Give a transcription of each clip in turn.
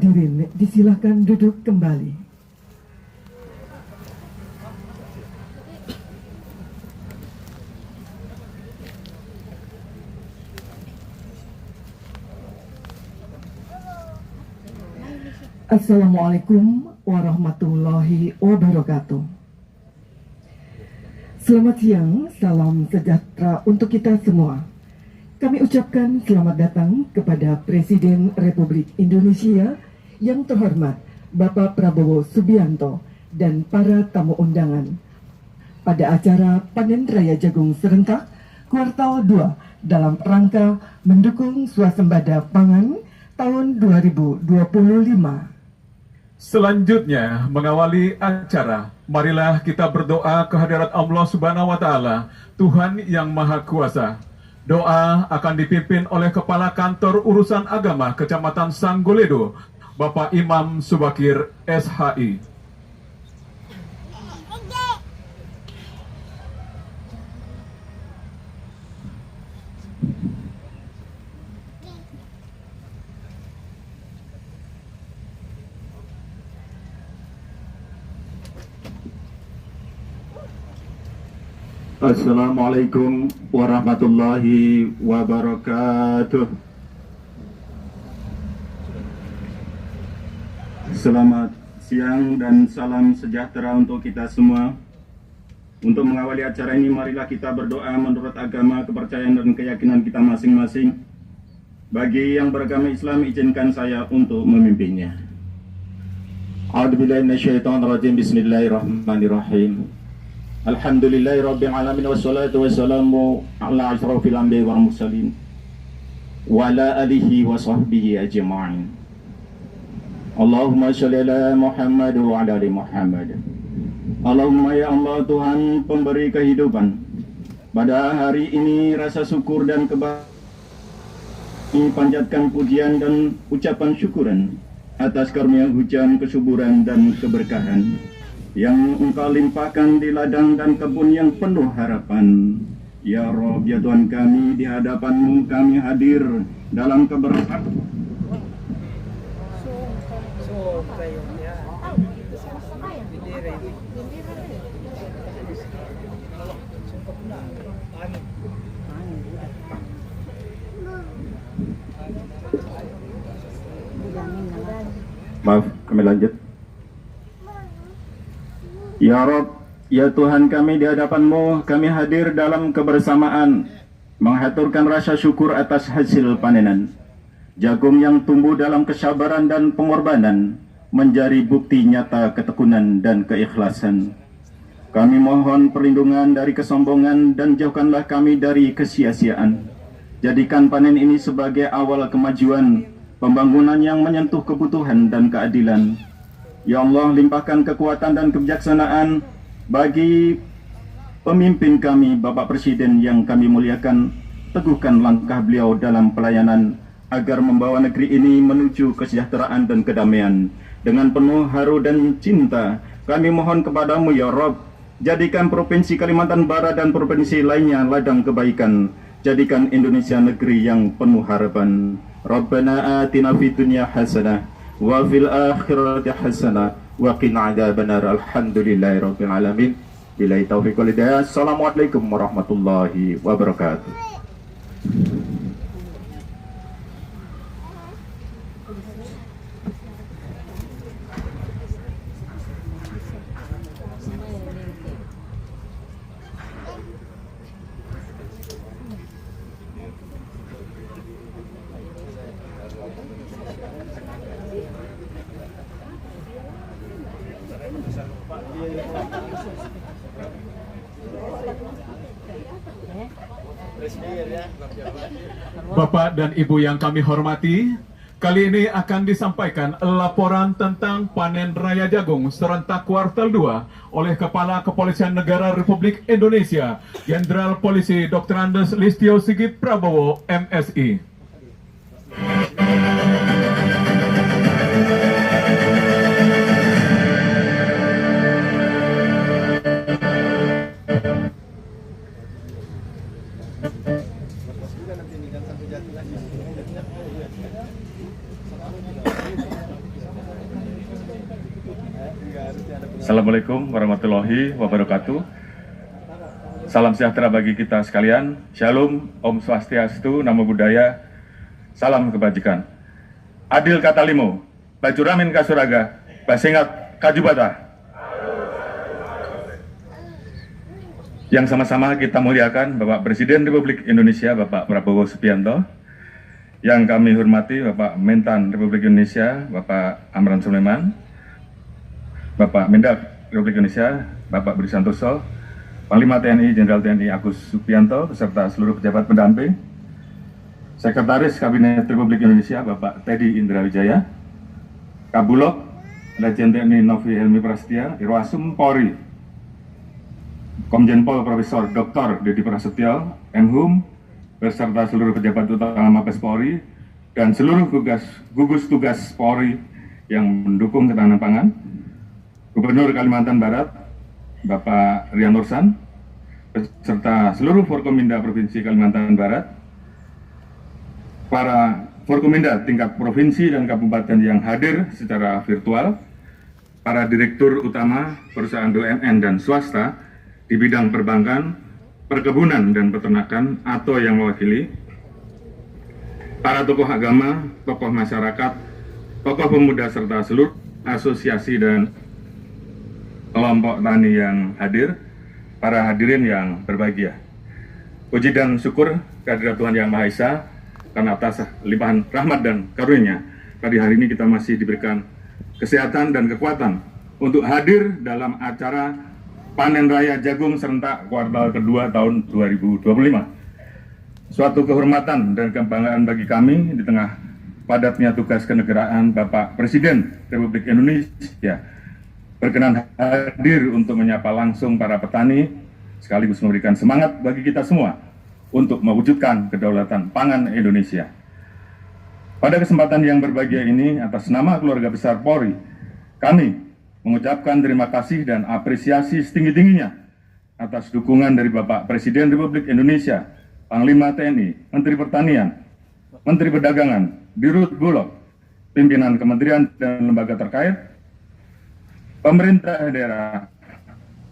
Hadirin disilakan duduk kembali. Assalamualaikum warahmatullahi wabarakatuh. Selamat siang, salam sejahtera untuk kita semua. Kami ucapkan selamat datang kepada Presiden Republik Indonesia yang terhormat Bapak Prabowo Subianto dan para tamu undangan pada acara Panen Raya Jagung Serentak Kuartal 2 dalam rangka mendukung swasembada pangan tahun 2025. Selanjutnya, mengawali acara, marilah kita berdoa kehadirat Allah Subhanahu wa Ta'ala, Tuhan yang Maha Kuasa. Doa akan dipimpin oleh Kepala Kantor Urusan Agama Kecamatan Sanggoledo, Bapak Imam Subakir SHI. Assalamualaikum warahmatullahi wabarakatuh. Selamat siang dan salam sejahtera untuk kita semua. Untuk mengawali acara ini, marilah kita berdoa menurut agama, kepercayaan dan keyakinan kita masing-masing. Bagi yang beragama Islam, izinkan saya untuk memimpinnya. A'udzubillahi minasyaitonirrajim. Bismillahirrahmanirrahim. Alhamdulillahi rabbil alamin wassalatu wassalamu ala asyrafil anbiya'i wal mursalin wa ala alihi wa sahbihi ajma'in. Allahumma shalli ala Muhammad wa ala ali Muhammad. Allahumma ya Allah, Tuhan pemberi kehidupan, pada hari ini rasa syukur dan panjatkan pujian dan ucapan syukuran atas karunia hujan, kesuburan dan keberkahan yang Engkau limpahkan di ladang dan kebun yang penuh harapan. Ya Rabb, ya Tuhan kami, di hadapan-Mu kami hadir dalam keberkahan. Maaf, kami lanjut. Ya Rabb, ya Tuhan kami, di hadapan-Mu kami hadir dalam kebersamaan, menghaturkan rasa syukur atas hasil panenan. Jagung yang tumbuh dalam kesabaran dan pengorbanan menjadi bukti nyata ketekunan dan keikhlasan. Kami mohon perlindungan dari kesombongan dan jauhkanlah kami dari kesia-siaan. Jadikan panen ini sebagai awal kemajuan, pembangunan yang menyentuh kebutuhan dan keadilan. Ya Allah, limpahkan kekuatan dan kebijaksanaan bagi pemimpin kami, Bapak Presiden yang kami muliakan. Teguhkan langkah beliau dalam pelayanan agar membawa negeri ini menuju kesejahteraan dan kedamaian. Dengan penuh haru dan cinta, kami mohon kepadamu ya Rabb, jadikan Provinsi Kalimantan Barat dan provinsi lainnya ladang kebaikan. Jadikan Indonesia negeri yang penuh harapan. Rabbana atina fid dunya hasanah wa fil akhirati hasanah wa qina adzabannar. Alhamdulillahirabbil alamin. Billahi taufiq wal hidayah. Assalamualaikum warahmatullahi wabarakatuh. Bapak dan Ibu yang kami hormati, kali ini akan disampaikan laporan tentang panen raya jagung serentak kuartal 2 oleh Kepala Kepolisian Negara Republik Indonesia, Jenderal Polisi Dr. Andes Listio Sigit Prabowo, MSI. Assalamualaikum warahmatullahi wabarakatuh. Salam sejahtera bagi kita sekalian. Shalom, Om Swastiastu, Namo Buddhaya, salam kebajikan. Adil kata limo, baju ramin kasuraga, basengat kajubata. Yang sama-sama kita muliakan Bapak Presiden Republik Indonesia, Bapak Prabowo Subianto. Yang kami hormati Bapak Mentan Republik Indonesia, Bapak Amran Sulaiman. Bapak Mendak Republik Indonesia, Bapak Budi Santoso, Panglima TNI Jenderal TNI Agus Subianto, beserta seluruh pejabat pendamping, Sekretaris Kabinet Republik Indonesia, Bapak Teddy Indra Wijaya, Kabulok, Legend TNI Novi Helmi Prasetya, Irwasum Polri, Komjen Pol Profesor Dr. Dedi Prasetyo, Menhum, beserta seluruh pejabat utama Mabes Polri, dan seluruh gugus tugas Polri yang mendukung ketahanan pangan, Gubernur Kalimantan Barat, Bapak Rian Nursan, beserta seluruh Forkominda Provinsi Kalimantan Barat, para Forkominda tingkat provinsi dan kabupaten yang hadir secara virtual, para direktur utama perusahaan BUMN dan swasta di bidang perbankan, perkebunan dan peternakan atau yang mewakili, para tokoh agama, tokoh masyarakat, tokoh pemuda serta seluruh asosiasi dan kelompok tani yang hadir, para hadirin yang berbahagia. Puji dan syukur kehadirat Tuhan Yang Maha Esa, karena atas limpahan rahmat dan karunia, pada hari ini kita masih diberikan kesehatan dan kekuatan untuk hadir dalam acara Panen Raya Jagung Serentak kuartal kedua tahun 2025. Suatu kehormatan dan kebanggaan bagi kami di tengah padatnya tugas kenegaraan Bapak Presiden Republik Indonesia berkenan hadir untuk menyapa langsung para petani, sekaligus memberikan semangat bagi kita semua untuk mewujudkan kedaulatan pangan Indonesia. Pada kesempatan yang berbahagia ini, atas nama keluarga besar Polri, kami mengucapkan terima kasih dan apresiasi setinggi-tingginya atas dukungan dari Bapak Presiden Republik Indonesia, Panglima TNI, Menteri Pertanian, Menteri Perdagangan, Dirut Bulog, pimpinan kementerian dan lembaga terkait, pemerintah daerah,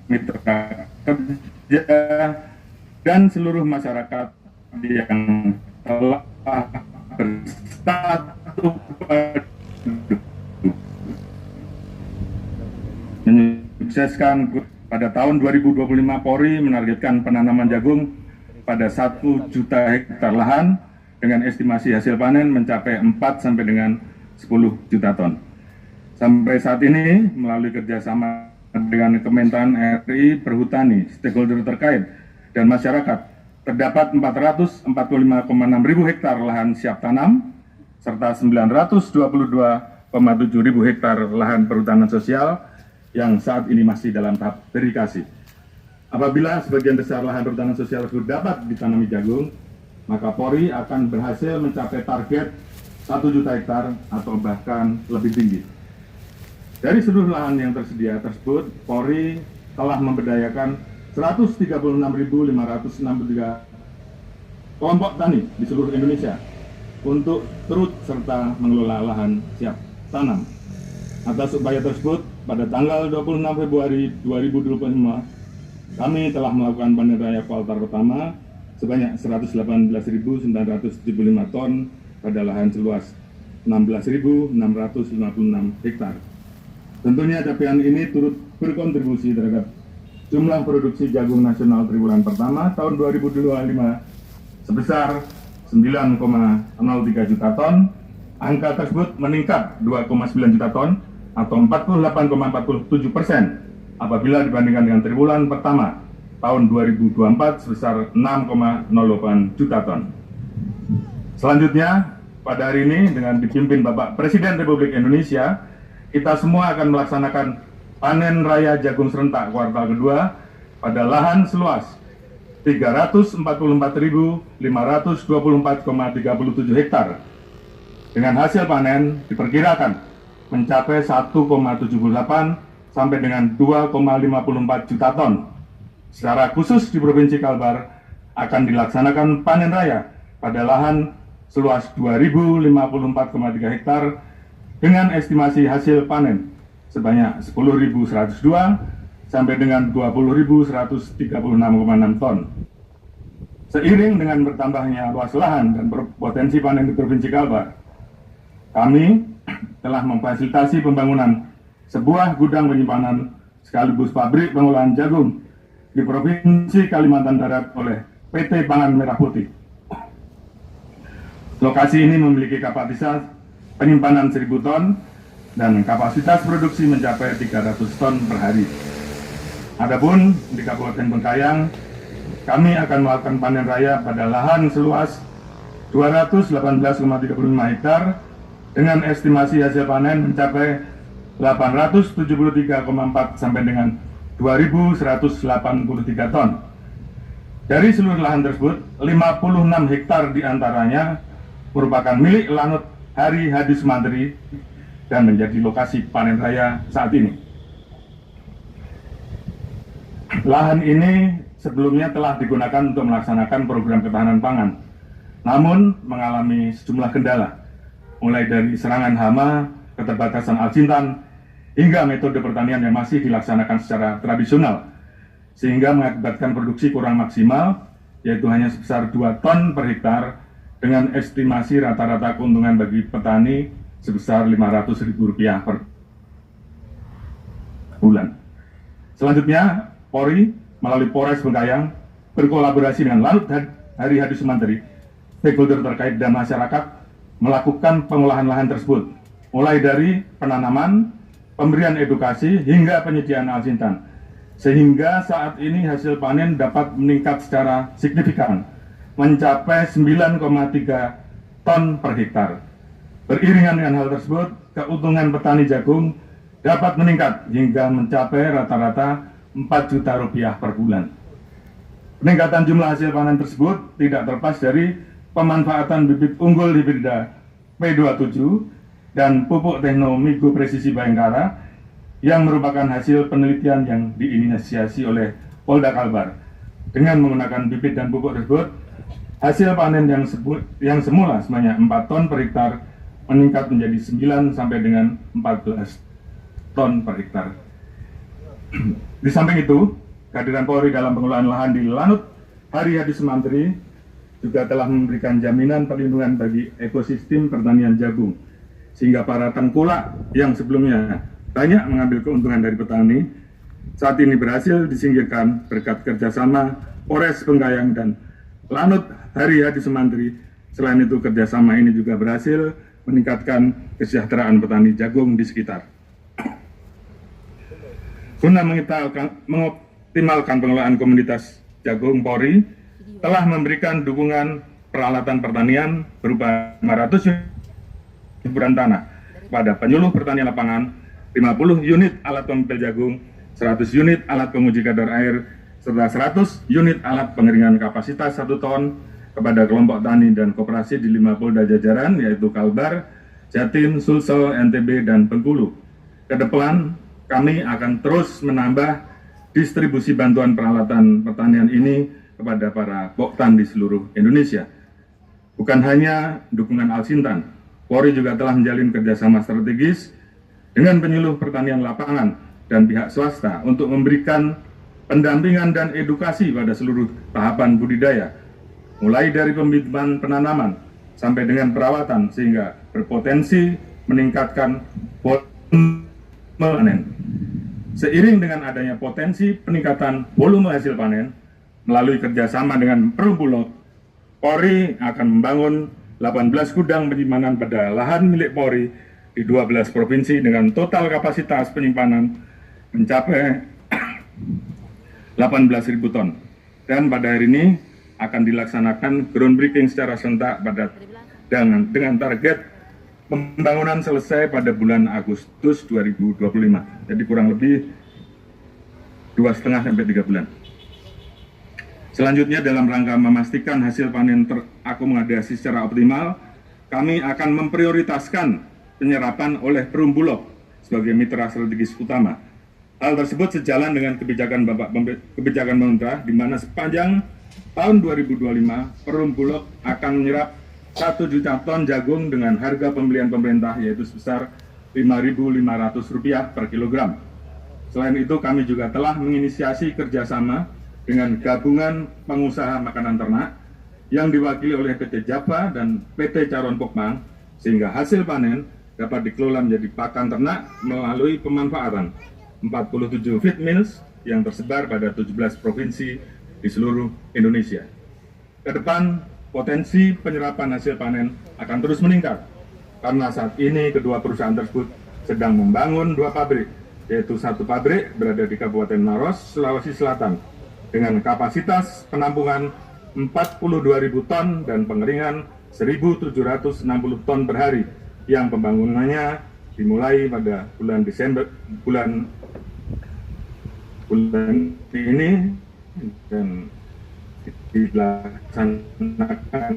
mitra kerja, dan seluruh masyarakat yang telah bersatu menyukseskan pada tahun 2025. Polri menargetkan penanaman jagung pada 1 juta hektar lahan dengan estimasi hasil panen mencapai 4 sampai dengan 10 juta ton. Sampai saat ini, melalui kerjasama dengan Kementan RI, Perhutani, stakeholder terkait, dan masyarakat, terdapat 445,6 ribu hektar lahan siap tanam, serta 922,7 ribu hektar lahan perhutanan sosial yang saat ini masih dalam tahap verifikasi. Apabila sebagian besar lahan perhutanan sosial itu dapat ditanami jagung, maka Polri akan berhasil mencapai target 1 juta hektar atau bahkan lebih tinggi. Dari seluruh lahan yang tersedia tersebut, Polri telah memberdayakan 136.563 kelompok tani di seluruh Indonesia untuk turut serta mengelola lahan siap tanam. Atas upaya tersebut, pada tanggal 26 Februari 2025, kami telah melakukan panen raya kuartal pertama sebanyak 118.975 ton pada lahan seluas 16.656 hektar. Tentunya capaian ini turut berkontribusi terhadap jumlah produksi jagung nasional triwulan pertama tahun 2025 sebesar 9,03 juta ton. Angka tersebut meningkat 2,9 juta ton atau 48,47% apabila dibandingkan dengan triwulan pertama tahun 2024 sebesar 6,08 juta ton. Selanjutnya, pada hari ini dengan dipimpin Bapak Presiden Republik Indonesia, kita semua akan melaksanakan panen raya jagung serentak kuartal kedua pada lahan seluas 344.524,37 hektar. Dengan hasil panen diperkirakan mencapai 1,78 sampai dengan 2,54 juta ton. Secara khusus di Provinsi Kalbar akan dilaksanakan panen raya pada lahan seluas 2.054,3 hektar dengan estimasi hasil panen sebanyak 10.102 sampai dengan 20.136,6 ton. Seiring dengan bertambahnya luas lahan dan potensi panen di Provinsi Kalbar, kami telah memfasilitasi pembangunan sebuah gudang penyimpanan sekaligus pabrik pengolahan jagung di Provinsi Kalimantan Barat oleh PT Pangan Merah Putih. Lokasi ini memiliki kapasitas penyimpanan 1.000 ton dan kapasitas produksi mencapai 300 ton per hari. Adapun di Kabupaten Bengkayang, kami akan melakukan panen raya pada lahan seluas 218,35 hektar dengan estimasi hasil panen mencapai 873,4 sampai dengan 2.183 ton. Dari seluruh lahan tersebut, 56 hektar diantaranya merupakan milik Lanut Hari Hadi Sumantri dan menjadi lokasi panen raya saat ini. Lahan ini sebelumnya telah digunakan untuk melaksanakan program ketahanan pangan, namun mengalami sejumlah kendala, mulai dari serangan hama, keterbatasan alsintan, hingga metode pertanian yang masih dilaksanakan secara tradisional, sehingga mengakibatkan produksi kurang maksimal, yaitu hanya sebesar 2 ton per hektar, dengan estimasi rata-rata keuntungan bagi petani sebesar Rp500.000 per bulan. Selanjutnya, Polri melalui Polres Bengkayang berkolaborasi dengan Lanut Hari Hadi Sumantri, stakeholder terkait dan masyarakat melakukan pengolahan lahan tersebut, mulai dari penanaman, pemberian edukasi, hingga penyediaan alsintan, sehingga saat ini hasil panen dapat meningkat secara signifikan, mencapai 9,3 ton per hektar. Beriringan dengan hal tersebut, keuntungan petani jagung dapat meningkat hingga mencapai rata-rata Rp4 juta per bulan. Peningkatan jumlah hasil panen tersebut tidak terlepas dari pemanfaatan bibit unggul hibrida P27 dan pupuk teknomigo presisi Bayangkara yang merupakan hasil penelitian yang diinisiasi oleh Polda Kalbar. Dengan menggunakan bibit dan pupuk tersebut, hasil panen yang semula sebanyak 4 ton per hektar meningkat menjadi 9 sampai dengan 14 ton per hektar. Di samping itu, kehadiran Polri dalam pengelolaan lahan di Lanut Hari Hadi Sumantri juga telah memberikan jaminan perlindungan bagi ekosistem pertanian jagung, sehingga para tengkulak yang sebelumnya banyak mengambil keuntungan dari petani, saat ini berhasil disingkirkan berkat kerjasama Polres Bengkayang dan Lanut Hari Hadi Sumantri. Selain itu, kerjasama ini juga berhasil meningkatkan kesejahteraan petani jagung di sekitar. Guna mengoptimalkan pengelolaan komunitas jagung, Polri telah memberikan dukungan peralatan pertanian berupa 500 hiburan tanah kepada penyuluh pertanian lapangan, 50 unit alat pemipil jagung, 100 unit alat penguji kadar air, serta 100 unit alat pengeringan kapasitas 1 ton kepada kelompok tani dan koperasi di 5 polda jajaran, yaitu Kalbar, Jatim, Sulsel, NTB, dan Bengkulu. Ke depan, kami akan terus menambah distribusi bantuan peralatan pertanian ini kepada para poktan di seluruh Indonesia. Bukan hanya dukungan alsintan, Polri juga telah menjalin kerjasama strategis dengan penyuluh pertanian lapangan dan pihak swasta untuk memberikan pendampingan dan edukasi pada seluruh tahapan budidaya, mulai dari pembibitan penanaman sampai dengan perawatan, sehingga berpotensi meningkatkan volume panen. Seiring dengan adanya potensi peningkatan volume hasil panen melalui kerjasama dengan Perumbulok, Polri akan membangun 18 gudang penyimpanan pada lahan milik Polri di 12 provinsi dengan total kapasitas penyimpanan mencapai 18.000 ton. Dan pada hari ini akan dilaksanakan groundbreaking secara serentak dengan target pembangunan selesai pada bulan Agustus 2025. Jadi kurang lebih 2,5 sampai 3 bulan. Selanjutnya, dalam rangka memastikan hasil panen terakomodasi secara optimal, kami akan memprioritaskan penyerapan oleh Perumbulok sebagai mitra strategis utama. Hal tersebut sejalan dengan kebijakan pemerintah, di mana sepanjang tahun 2025 Perumbulok akan menyerap 1 juta ton jagung dengan harga pembelian pemerintah yaitu sebesar Rp5.500 per kilogram. Selain itu, kami juga telah menginisiasi kerjasama dengan gabungan pengusaha makanan ternak yang diwakili oleh PT Java dan PT Caron Pokmang, sehingga hasil panen dapat dikelola menjadi pakan ternak melalui pemanfaatan 47 feed mills yang tersebar pada 17 provinsi di seluruh Indonesia. Ke depan, potensi penyerapan hasil panen akan terus meningkat, karena saat ini kedua perusahaan tersebut sedang membangun 2 pabrik, yaitu satu pabrik berada di Kabupaten Maros, Sulawesi Selatan, dengan kapasitas penampungan 42.000 ton dan pengeringan 1.760 ton per hari, yang pembangunannya dimulai pada bulan Desember bulan ini dan dilaksanakan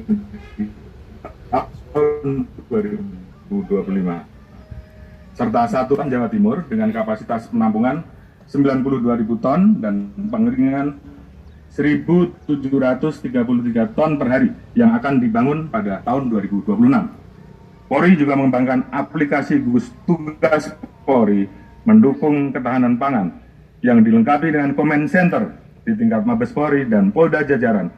di tahun 2025. Serta satu Jawa Timur dengan kapasitas penampungan 92.000 ton dan pengeringan 1.733 ton per hari yang akan dibangun pada tahun 2026. Polri juga mengembangkan aplikasi gugus tugas Polri mendukung ketahanan pangan yang dilengkapi dengan comment center di tingkat Mabes Polri dan Polda jajaran,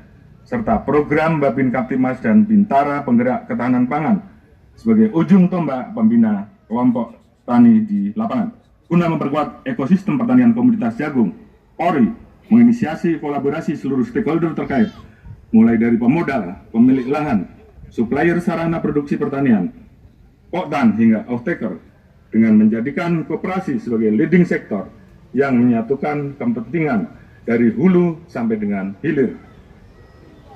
serta program Babin Kaptimas dan Bintara Penggerak Ketahanan Pangan sebagai ujung tombak pembina kelompok tani di lapangan. Guna memperkuat ekosistem pertanian komoditas jagung, Polri menginisiasi kolaborasi seluruh stakeholder terkait, mulai dari pemodal, pemilik lahan, supplier sarana produksi pertanian, poktan hingga off-taker, dengan menjadikan koperasi sebagai leading sector yang menyatukan kepentingan dari hulu sampai dengan hilir.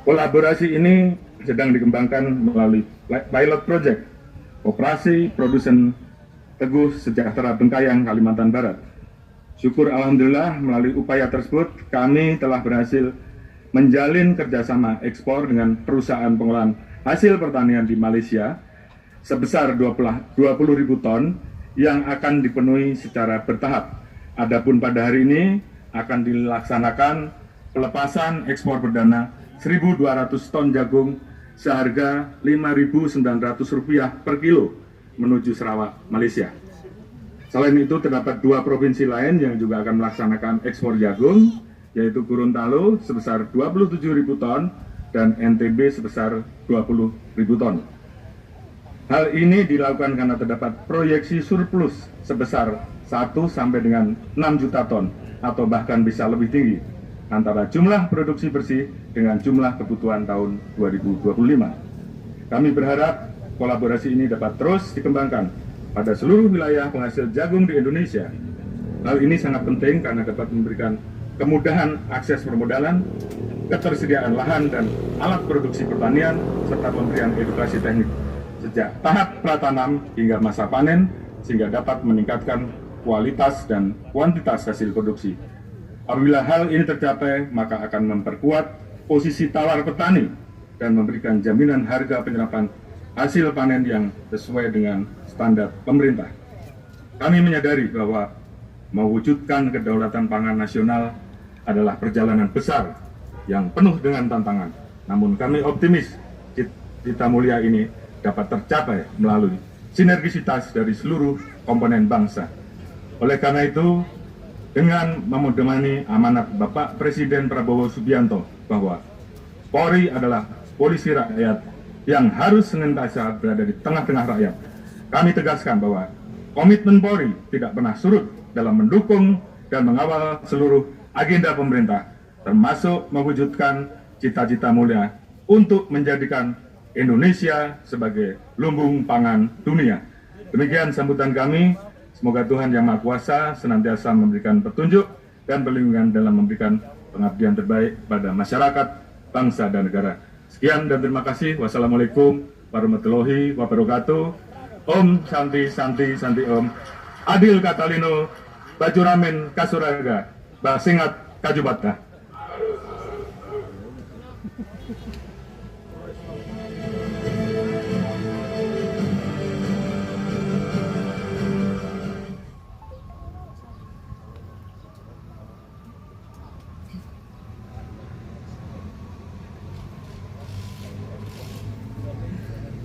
Kolaborasi ini sedang dikembangkan melalui pilot project Koperasi Produsen Teguh Sejahtera Bengkayang, Kalimantan Barat. Syukur alhamdulillah melalui upaya tersebut kami telah berhasil menjalin kerjasama ekspor dengan perusahaan pengolahan hasil pertanian di Malaysia sebesar 20.000 ton yang akan dipenuhi secara bertahap. Adapun pada hari ini akan dilaksanakan pelepasan ekspor perdana 1.200 ton jagung seharga Rp5.900 per kilo menuju Sarawak, Malaysia. Selain itu, terdapat 2 provinsi lain yang juga akan melaksanakan ekspor jagung, yaitu Gorontalo sebesar 27.000 ton dan NTB sebesar 20.000 ton. Hal ini dilakukan karena terdapat proyeksi surplus sebesar 1 sampai dengan 6 juta ton atau bahkan bisa lebih tinggi antara jumlah produksi bersih dengan jumlah kebutuhan tahun 2025. Kami berharap kolaborasi ini dapat terus dikembangkan pada seluruh wilayah penghasil jagung di Indonesia. Hal ini sangat penting karena dapat memberikan kemudahan akses permodalan, ketersediaan lahan dan alat produksi pertanian, serta pemberian edukasi teknik sejak tahap pratanam hingga masa panen, sehingga dapat meningkatkan kualitas dan kuantitas hasil produksi. Apabila hal ini tercapai, maka akan memperkuat posisi tawar petani dan memberikan jaminan harga penyerapan hasil panen yang sesuai dengan standar pemerintah. Kami menyadari bahwa mewujudkan kedaulatan pangan nasional adalah perjalanan besar yang penuh dengan tantangan. Namun kami optimis cita mulia ini dapat tercapai melalui sinergisitas dari seluruh komponen bangsa. Oleh karena itu, dengan memedomani amanat Bapak Presiden Prabowo Subianto bahwa Polri adalah polisi rakyat yang harus senantiasa berada di tengah-tengah rakyat, kami tegaskan bahwa komitmen Polri tidak pernah surut dalam mendukung dan mengawal seluruh agenda pemerintah, termasuk mewujudkan cita-cita mulia untuk menjadikan Indonesia sebagai lumbung pangan dunia. Demikian sambutan kami. Semoga Tuhan Yang Maha Kuasa senantiasa memberikan petunjuk dan perlindungan dalam memberikan pengabdian terbaik pada masyarakat, bangsa, dan negara. Sekian dan terima kasih. Wassalamualaikum warahmatullahi wabarakatuh. Om Santi Santi Santi Om. Adil Katalino, Bajuramen Kasuraga, Basingat Kajubata.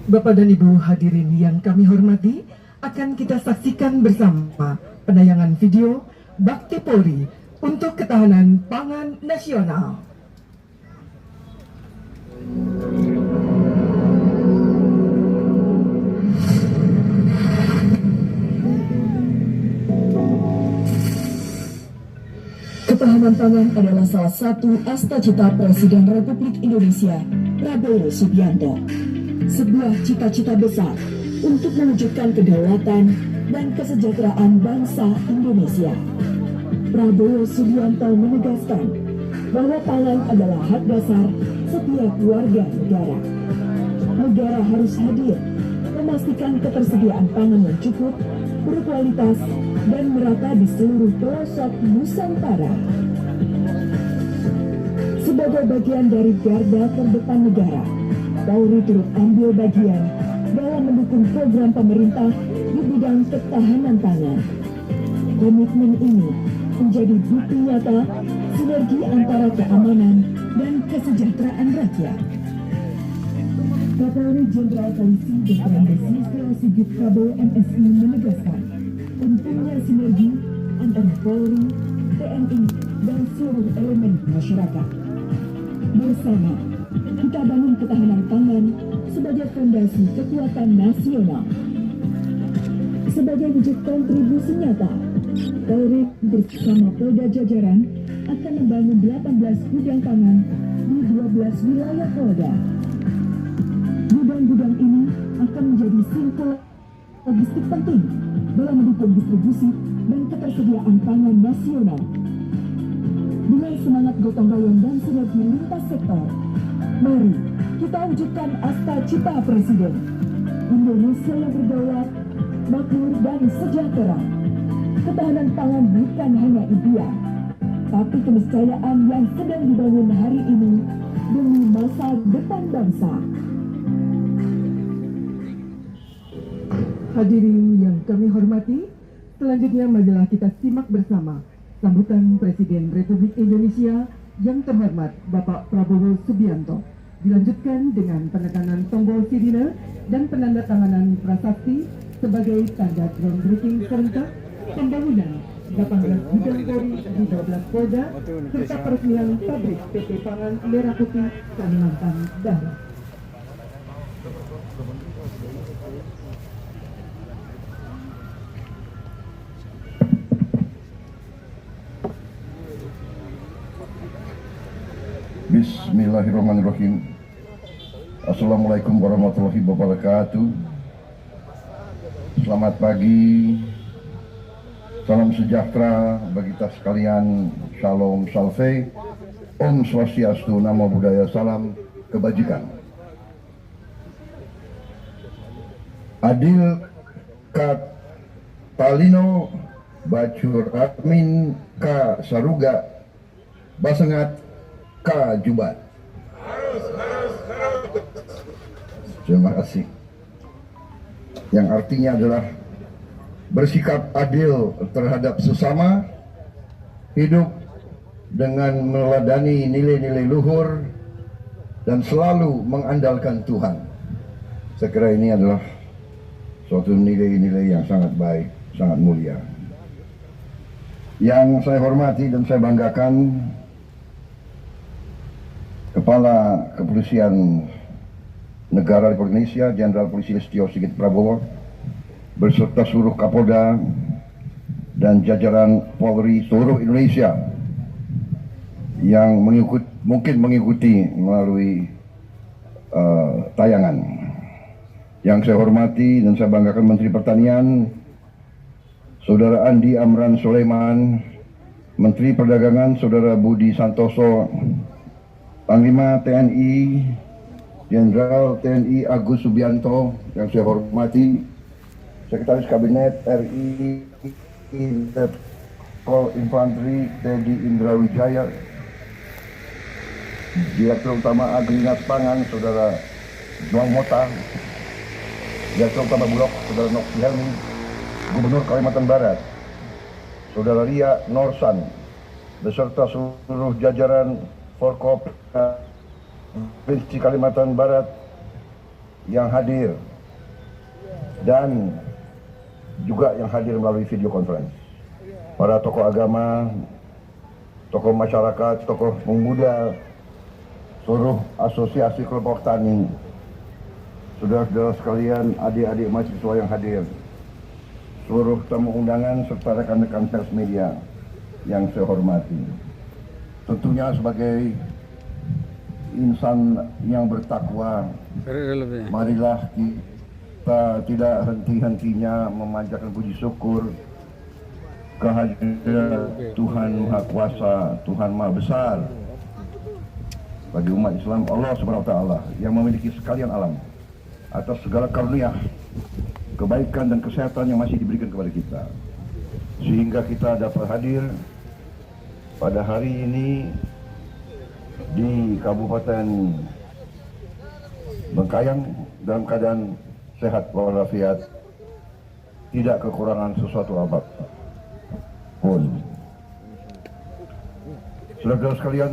Bapak dan Ibu hadirin yang kami hormati, akan kita saksikan bersama penayangan video Bakti Polri untuk ketahanan pangan nasional. Ketahanan pangan adalah salah satu asta-cita Presiden Republik Indonesia, Prabowo Subianto. Sebuah cita-cita besar untuk mewujudkan kedaulatan dan kesejahteraan bangsa Indonesia. Prabowo Subianto menegaskan bahwa pangan adalah hak dasar setiap warga negara. Negara harus hadir memastikan ketersediaan pangan yang cukup, berkualitas, dan merata di seluruh pelosok Nusantara. Sebagai bagian dari garda terdepan negara, Polri turut ambil bagian dalam mendukung program pemerintah di bidang ketahanan pangan. Komitmen ini menjadi bukti nyata sinergi antara keamanan dan kesejahteraan rakyat. Kapolri Jenderal Polisi Dr. Andes Listio Sigit Prabowo MSI menegaskan pentingnya sinergi antara Polri, TNI, dan seluruh elemen masyarakat. Bersama, kita bangun ketahanan pangan sebagai fondasi kekuatan nasional. Sebagai wujud kontribusi nyata, Polri bersama Polda jajaran akan membangun 18 gudang pangan di 12 wilayah Polda. Gudang-gudang ini akan menjadi simpul logistik penting dalam mendukung distribusi dan ketersediaan pangan nasional. Dengan semangat gotong royong dan sinergi lintas sektor, mari kita wujudkan asta cita Presiden, Indonesia yang berdaulat, makmur dan sejahtera. Ketahanan pangan bukan hanya impian, tapi keniscayaan yang sedang dibangun hari ini demi masa depan bangsa. Hadirin yang kami hormati, selanjutnya marilah kita simak bersama sambutan Presiden Republik Indonesia yang terhormat Bapak Prabowo Subianto. Dilanjutkan dengan penekanan tombol sirine dan penandatanganan prasasti sebagai tanda groundbreaking serentak pembangunan 18 gudang Polri di 12 Polda serta peresmian pabrik PT Pangan Merah Putih Kalimantan Barat. Bismillahirrahmanirrahim. Assalamualaikum warahmatullahi wabarakatuh. Selamat pagi. Salam sejahtera bagi kita sekalian. Shalom salve. Om Swastiastu, Namo Buddhaya, salam kebajikan. Adil Kat Talino Bacur Admin Ka Saruga Basengat Ka Jubat. Terima kasih. Yang artinya adalah bersikap adil terhadap sesama, hidup dengan meneladani nilai-nilai luhur, dan selalu mengandalkan Tuhan. Saya kira ini adalah suatu nilai-nilai yang sangat baik, sangat mulia. Yang saya hormati dan saya banggakan, Kepala Kepolisian Negara Republik Indonesia Jenderal Polisi Listio Sigit Prabowo beserta seluruh Kapolda dan jajaran Polri seluruh Indonesia yang mungkin mengikuti melalui tayangan. Yang saya hormati dan saya banggakan Menteri Pertanian Saudara Andi Amran Sulaiman, Menteri Perdagangan Saudara Budi Santoso, Panglima TNI Jenderal TNI Agus Subianto yang saya hormati, Sekretaris Kabinet RI Letkol Infanteri Teddy Indra Wijaya, Direktur Utama Agrinas Pangan Saudara Juang Mota, Direktur Utama Bulog Saudara Noksi Helmi, Gubernur Kalimantan Barat Saudara Ria Norsan, beserta seluruh jajaran Forkop Provinsi Kalimantan Barat yang hadir, dan juga yang hadir melalui video conference. Para tokoh agama, tokoh masyarakat, tokoh pemuda, seluruh asosiasi kelompok tani, saudara-saudara sekalian, adik-adik mahasiswa yang hadir, seluruh tamu undangan serta rekan-rekan pers media yang saya hormati. Tentunya sebagai insan yang bertakwa, marilah kita tidak henti-hentinya memanjatkan puji syukur kehadiran Tuhan Maha Kuasa, Tuhan Maha Besar bagi umat Islam, Allah Subhanahu wa Ta'ala yang memiliki sekalian alam atas segala karunia, kebaikan dan kesehatan yang masih diberikan kepada kita, sehingga kita dapat hadir pada hari ini di Kabupaten Bengkayang dalam keadaan sehat walafiat, tidak kekurangan sesuatu apapun. Saudara-saudara sekalian,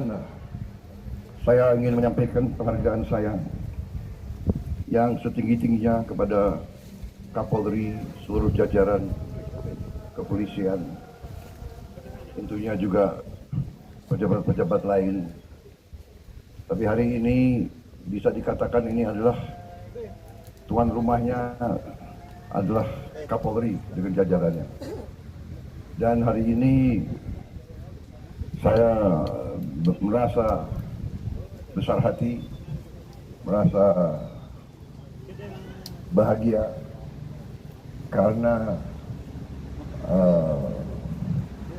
saya ingin menyampaikan penghargaan saya yang setinggi-tingginya kepada Kapolri, seluruh jajaran kepolisian, tentunya juga pejabat-pejabat lain. Tapi hari ini bisa dikatakan ini adalah tuan rumahnya adalah Kapolri dengan jajarannya. Dan hari ini saya merasa besar hati, merasa bahagia karena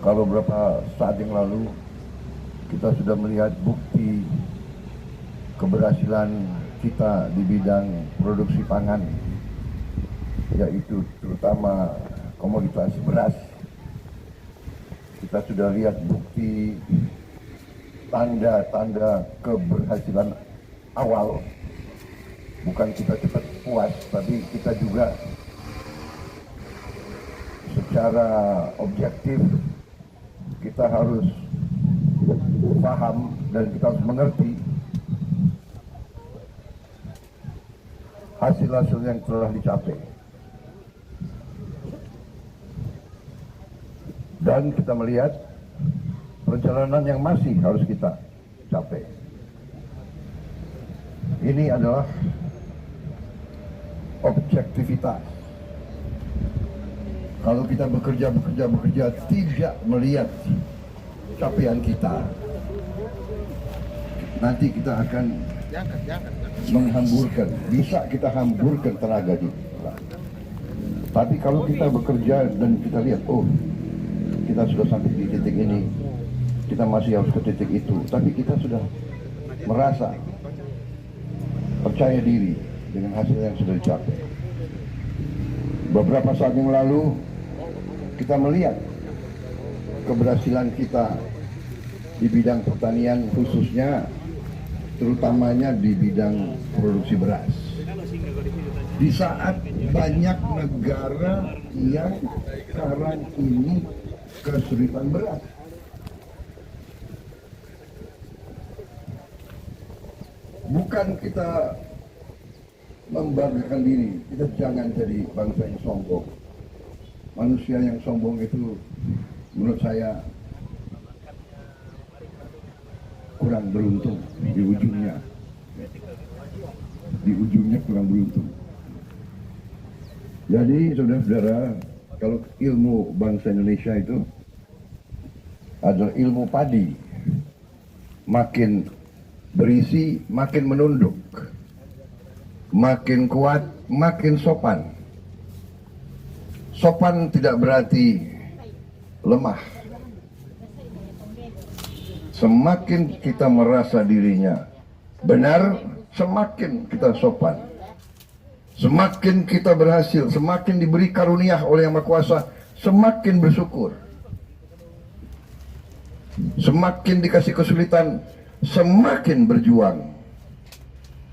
kalau beberapa saat yang lalu kita sudah melihat bukti keberhasilan kita di bidang produksi pangan, yaitu terutama komoditas beras. Kita sudah lihat bukti tanda-tanda keberhasilan awal. Bukan kita cepat puas, tapi kita juga secara objektif kita harus paham dan kita harus mengerti hasil-hasil yang telah dicapai. Dan kita melihat perjalanan yang masih harus kita capai. Ini adalah objektivitas. Kalau kita bekerja tidak melihat capaian kita, nanti kita akan menghamburkan, bisa kita hamburkan tenaga kita. Tapi kalau kita bekerja dan kita lihat, oh, kita sudah sampai di titik ini, kita masih harus ke titik itu, tapi kita sudah merasa percaya diri dengan hasil yang sudah dicapai. Beberapa saat yang lalu kita melihat keberhasilan kita di bidang pertanian, khususnya terutamanya di bidang produksi beras. Di saat banyak negara yang sekarang ini kesulitan beras, bukan kita membanggakan diri, kita jangan jadi bangsa yang sombong. Manusia yang sombong itu menurut saya kurang beruntung di ujungnya. Di ujungnya kurang beruntung. Jadi saudara-saudara, kalau ilmu bangsa Indonesia itu adalah ilmu padi, makin berisi makin menunduk, makin kuat makin sopan. Sopan tidak berarti lemah. Semakin kita merasa dirinya benar, semakin kita sopan. Semakin kita berhasil, semakin diberi karunia oleh Yang Maha Kuasa, semakin bersyukur. Semakin dikasih kesulitan, semakin berjuang.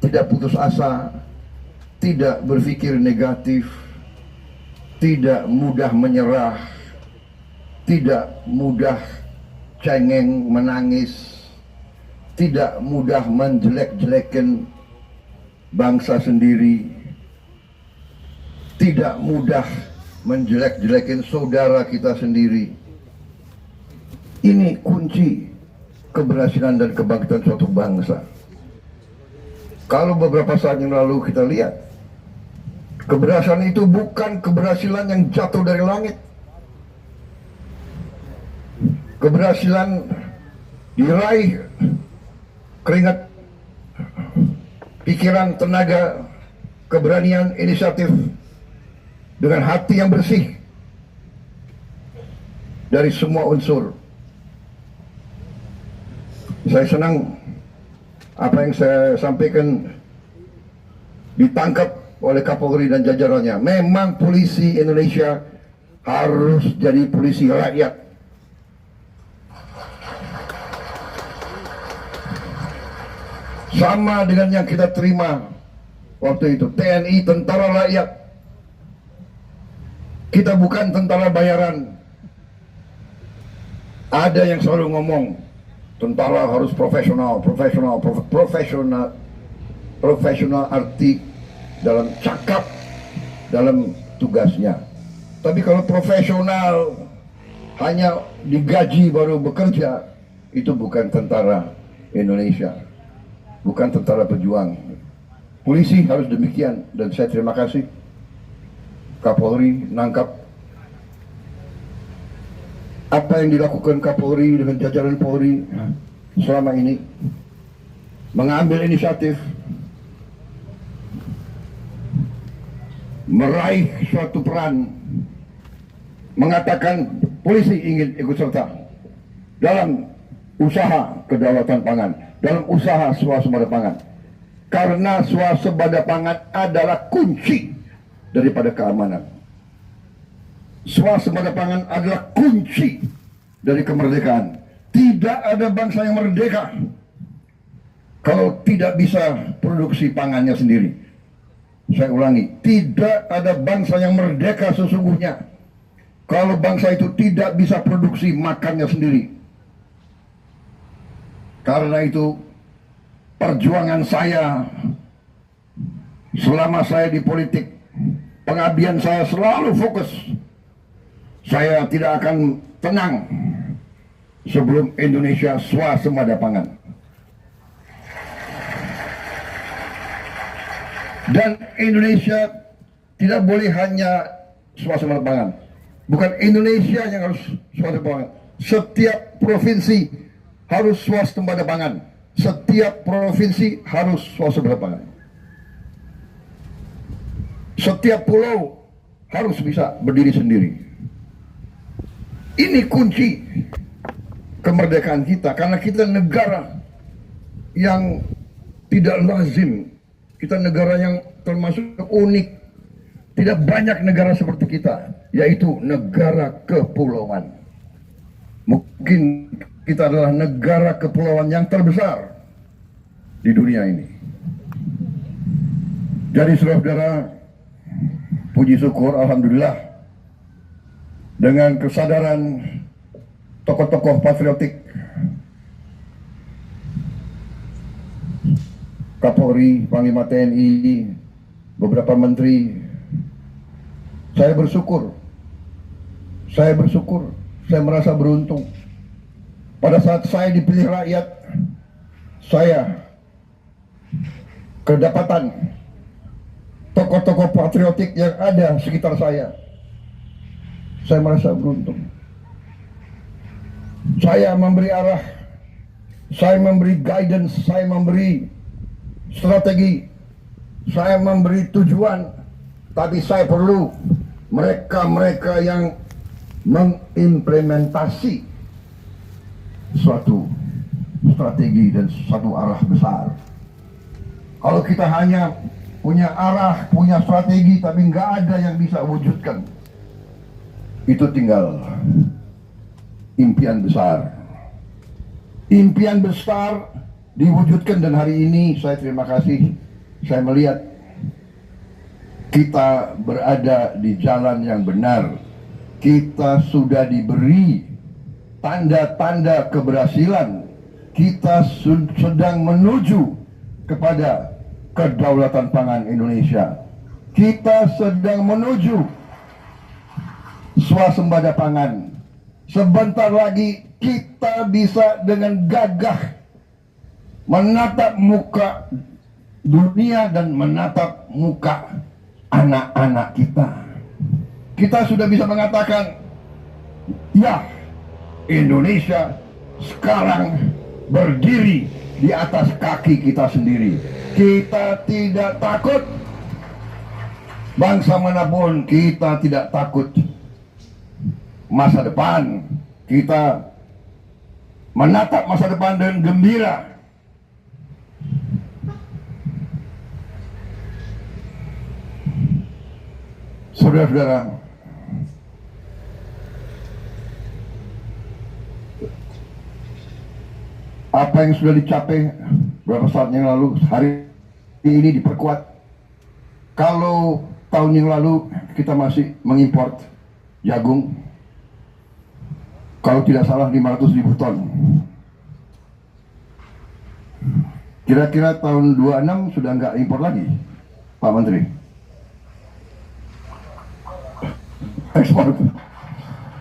Tidak putus asa, tidak berpikir negatif, tidak mudah menyerah, tidak mudah cengeng menangis, tidak mudah menjelek-jelekan bangsa sendiri, tidak mudah menjelek-jelekin saudara kita sendiri. Ini kunci keberhasilan dan kebangkitan suatu bangsa. Kalau beberapa saat yang lalu kita lihat, keberhasilan itu bukan keberhasilan yang jatuh dari langit. Keberhasilan diraih keringat, pikiran, tenaga, keberanian, inisiatif, dengan hati yang bersih dari semua unsur. Saya senang apa yang saya sampaikan ditangkap oleh Kapolri dan jajarannya. Memang polisi Indonesia harus jadi polisi rakyat. Sama dengan yang kita terima waktu itu, TNI, tentara rakyat. Kita bukan tentara bayaran. Ada yang selalu ngomong, tentara harus profesional, profesional arti dalam cakap, dalam tugasnya. Tapi kalau profesional hanya digaji baru bekerja, itu bukan tentara Indonesia, bukan tentara pejuang. Polisi harus demikian, dan saya terima kasih Kapolri nangkap apa yang dilakukan Kapolri dengan jajaran Polri selama ini, mengambil inisiatif meraih suatu peran, mengatakan polisi ingin ikut serta dalam usaha kedaulatan pangan, dalam usaha swasembada pangan, karena swasembada pangan adalah kunci daripada keamanan. Swasembada pangan adalah kunci dari kemerdekaan. Tidak ada bangsa yang merdeka kalau tidak bisa produksi pangannya sendiri. Saya ulangi, tidak ada bangsa yang merdeka sesungguhnya kalau bangsa itu tidak bisa produksi makannya sendiri. Karena itu perjuangan saya selama saya di politik, pengabdian saya selalu fokus. Saya tidak akan tenang sebelum Indonesia swasembada pangan. Dan Indonesia tidak boleh hanya swasembada pangan. Bukan Indonesia yang harus swasembada pangan. Setiap provinsi harus swasembada pangan. Setiap provinsi harus swasembada pangan. Setiap pulau harus bisa berdiri sendiri. Ini kunci kemerdekaan kita, karena kita negara yang tidak lazim, kita negara yang termasuk unik. Tidak banyak negara seperti kita, yaitu negara kepulauan. Mungkin kita adalah negara kepulauan yang terbesar di dunia ini. Jadi saudara-saudara, puji syukur, alhamdulillah, dengan kesadaran tokoh-tokoh patriotik, Kapolri, Panglima TNI, beberapa menteri, saya bersyukur, saya merasa beruntung. Pada saat saya dipilih rakyat, saya kedapatan tokoh-tokoh patriotik yang ada sekitar saya. Saya merasa beruntung. Saya memberi arah, saya memberi guidance, saya memberi strategi, saya memberi tujuan. Tapi saya perlu mereka-mereka yang mengimplementasi suatu strategi dan suatu arah besar. Kalau kita hanya punya arah, punya strategi, tapi nggak ada yang bisa wujudkan, itu tinggal impian besar. Impian besar diwujudkan, dan hari ini saya terima kasih, saya melihat kita berada di jalan yang benar. Kita sudah diberi tanda-tanda keberhasilan. Kita sedang menuju kepada kedaulatan pangan Indonesia. Kita sedang menuju swasembada pangan. Sebentar lagi kita bisa dengan gagah menatap muka dunia dan menatap muka anak-anak kita. Kita sudah bisa mengatakan, ya, Indonesia sekarang berdiri di atas kaki kita sendiri. Kita tidak takut. Bangsa manapun kita tidak takut. Masa depan kita menatap masa depan dengan gembira. Saudara-saudara, apa yang sudah dicapai beberapa saat yang lalu, hari ini diperkuat. Kalau tahun yang lalu kita masih mengimpor jagung, kalau tidak salah 500.000 ton. Kira-kira tahun 26 sudah nggak impor lagi, Pak Menteri. Ekspor.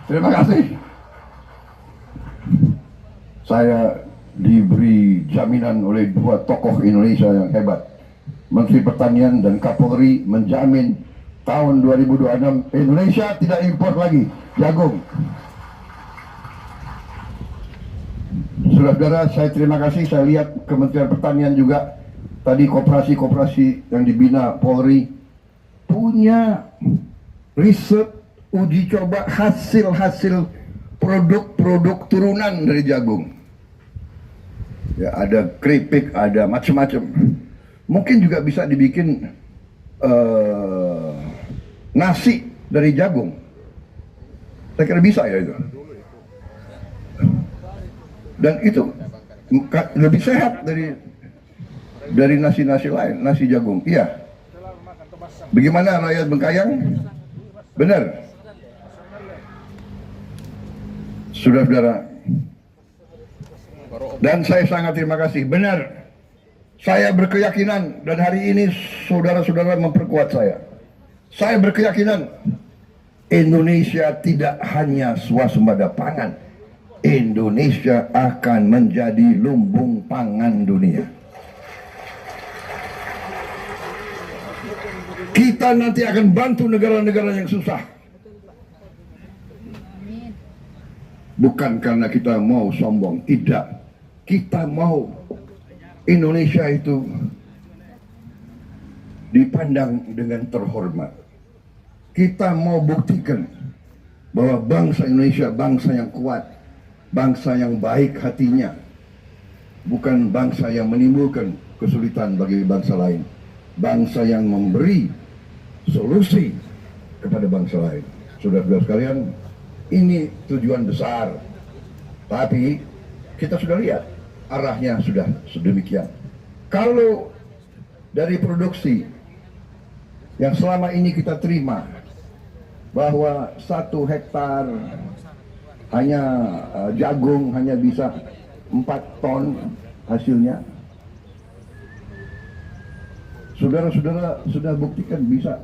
Terima kasih. Saya diberi jaminan oleh dua tokoh Indonesia yang hebat. Menteri Pertanian dan Kapolri menjamin tahun 2026 Indonesia tidak impor lagi jagung. Saudara-saudara, saya terima kasih. Saya lihat Kementerian Pertanian juga tadi koperasi-koperasi yang dibina Polri punya riset, uji coba hasil-hasil produk-produk turunan dari jagung. Ya, ada keripik, ada macam-macam. Mungkin juga bisa dibikin nasi dari jagung. Saya kira bisa ya itu. Dan itu lebih sehat dari nasi-nasi lain, nasi jagung. Iya. Bagaimana rakyat Bengkayang? Benar. Saudara-saudara, dan saya sangat terima kasih. Benar. Saya berkeyakinan, dan hari ini saudara-saudara memperkuat saya. Saya berkeyakinan Indonesia tidak hanya swasembada pangan. Indonesia akan menjadi lumbung pangan dunia. Kita nanti akan bantu negara-negara yang susah. Bukan karena kita mau sombong, tidak. Kita mau Indonesia itu dipandang dengan terhormat. Kita mau buktikan bahwa bangsa Indonesia bangsa yang kuat, bangsa yang baik hatinya, bukan bangsa yang menimbulkan kesulitan bagi bangsa lain, bangsa yang memberi solusi kepada bangsa lain. Saudara-saudara sekalian, ini tujuan besar, tapi kita sudah lihat arahnya sudah sedemikian. Kalau dari produksi yang selama ini kita terima bahwa 1 hektar hanya jagung hanya bisa 4 ton hasilnya, saudara-saudara sudah buktikan bisa